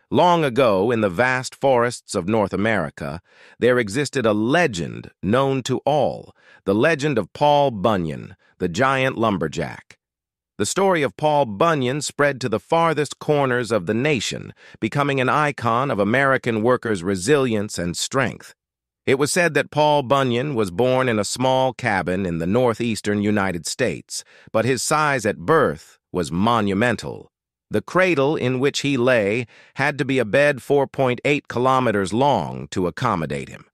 Long ago, in the vast forests of North America, there existed a legend known to all, the legend of Paul Bunyan, the giant lumberjack. The story of Paul Bunyan spread to the farthest corners of the nation, becoming an icon of American workers' resilience and strength. It was said that Paul Bunyan was born in a small cabin in the northeastern United States, but his size at birth was monumental. The cradle in which he lay had to be a bed 4.8 kilometers long to accommodate him.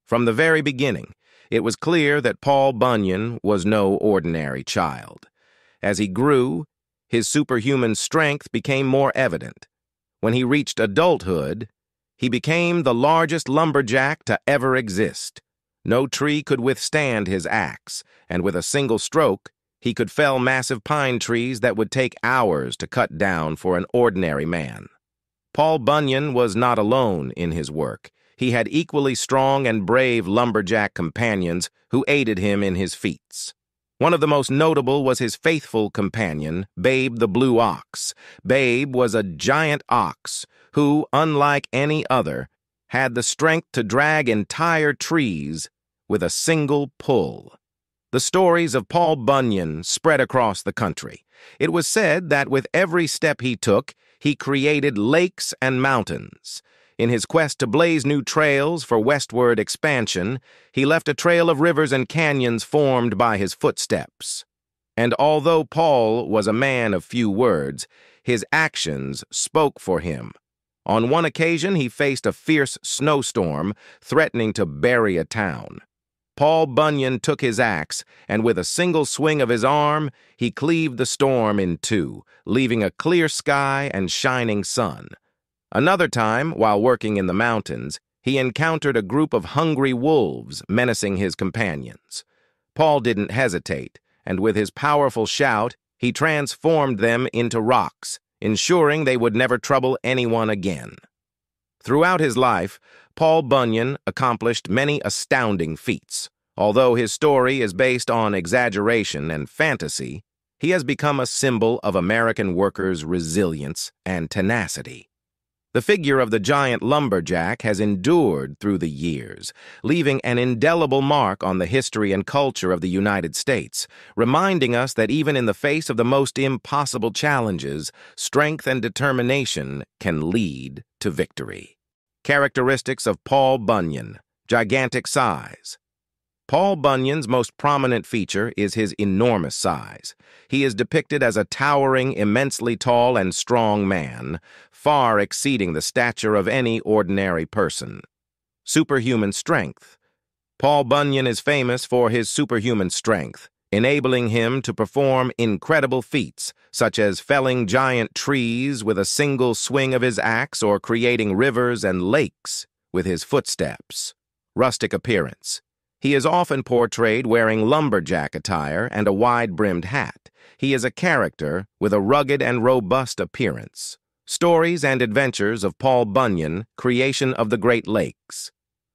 From the very beginning, it was clear that Paul Bunyan was no ordinary child. As he grew, his superhuman strength became more evident. When he reached adulthood, he became the largest lumberjack to ever exist. No tree could withstand his axe, and with a single stroke, he could fell massive pine trees that would take hours to cut down for an ordinary man. Paul Bunyan was not alone in his work. He had equally strong and brave lumberjack companions who aided him in his feats. One of the most notable was his faithful companion, Babe the Blue Ox. Babe was a giant ox who, unlike any other, had the strength to drag entire trees with a single pull. The stories of Paul Bunyan spread across the country. It was said that with every step he took, he created lakes and mountains. In his quest to blaze new trails for westward expansion, he left a trail of rivers and canyons formed by his footsteps. And although Paul was a man of few words, his actions spoke for him. On one occasion, he faced a fierce snowstorm, threatening to bury a town. Paul Bunyan took his axe, and with a single swing of his arm, he cleaved the storm in two, leaving a clear sky and shining sun. Another time, while working in the mountains, he encountered a group of hungry wolves menacing his companions. Paul didn't hesitate, and with his powerful shout, he transformed them into rocks, ensuring they would never trouble anyone again. Throughout his life, Paul Bunyan accomplished many astounding feats. Although his story is based on exaggeration and fantasy, he has become a symbol of American workers' resilience and tenacity. The figure of the giant lumberjack has endured through the years, leaving an indelible mark on the history and culture of the United States, reminding us that even in the face of the most impossible challenges, strength and determination can lead to victory. Characteristics of Paul Bunyan: gigantic size. Paul Bunyan's most prominent feature is his enormous size. He is depicted as a towering, immensely tall and strong man, far exceeding the stature of any ordinary person. Superhuman strength. Paul Bunyan is famous for his superhuman strength, enabling him to perform incredible feats, such as felling giant trees with a single swing of his axe or creating rivers and lakes with his footsteps. Rustic appearance. He is often portrayed wearing lumberjack attire and a wide-brimmed hat. He is a character with a rugged and robust appearance. Stories and adventures of Paul Bunyan, creation of the Great Lakes.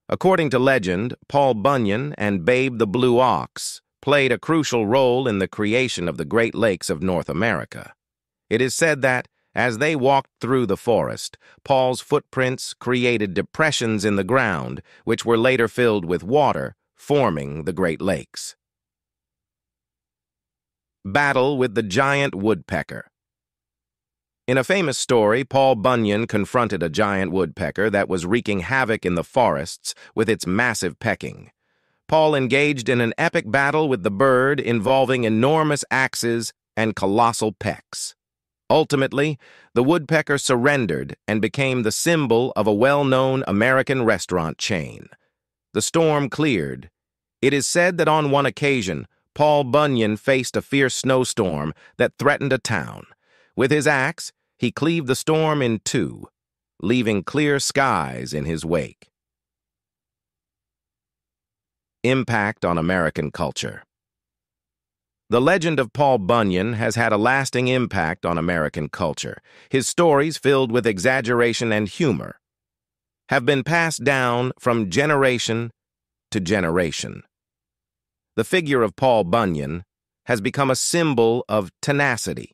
According to legend, Paul Bunyan and Babe the Blue Ox played a crucial role in the creation of the Great Lakes of North America. It is said that, as they walked through the forest, Paul's footprints created depressions in the ground, which were later filled with water, forming the Great Lakes. Battle with the giant woodpecker. In a famous story, Paul Bunyan confronted a giant woodpecker that was wreaking havoc in the forests with its massive pecking. Paul engaged in an epic battle with the bird involving enormous axes and colossal pecks. Ultimately, the woodpecker surrendered and became the symbol of a well-known American restaurant chain. The storm cleared. It is said that on one occasion, Paul Bunyan faced a fierce snowstorm that threatened a town. With his axe, he cleaved the storm in two, leaving clear skies in his wake. Impact on American culture. The legend of Paul Bunyan has had a lasting impact on American culture. His stories, filled with exaggeration and humor, have been passed down from generation to generation. The figure of Paul Bunyan has become a symbol of tenacity,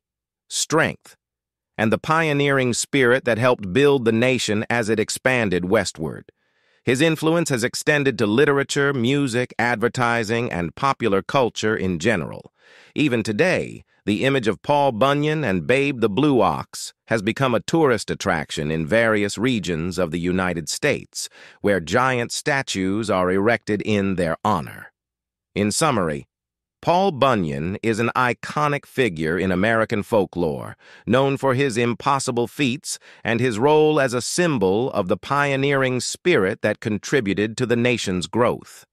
strength, and the pioneering spirit that helped build the nation as it expanded westward. His influence has extended to literature, music, advertising, and popular culture in general. Even today, the image of Paul Bunyan and Babe the Blue Ox has become a tourist attraction in various regions of the United States, where giant statues are erected in their honor. In summary, Paul Bunyan is an iconic figure in American folklore, known for his impossible feats and his role as a symbol of the pioneering spirit that contributed to the nation's growth.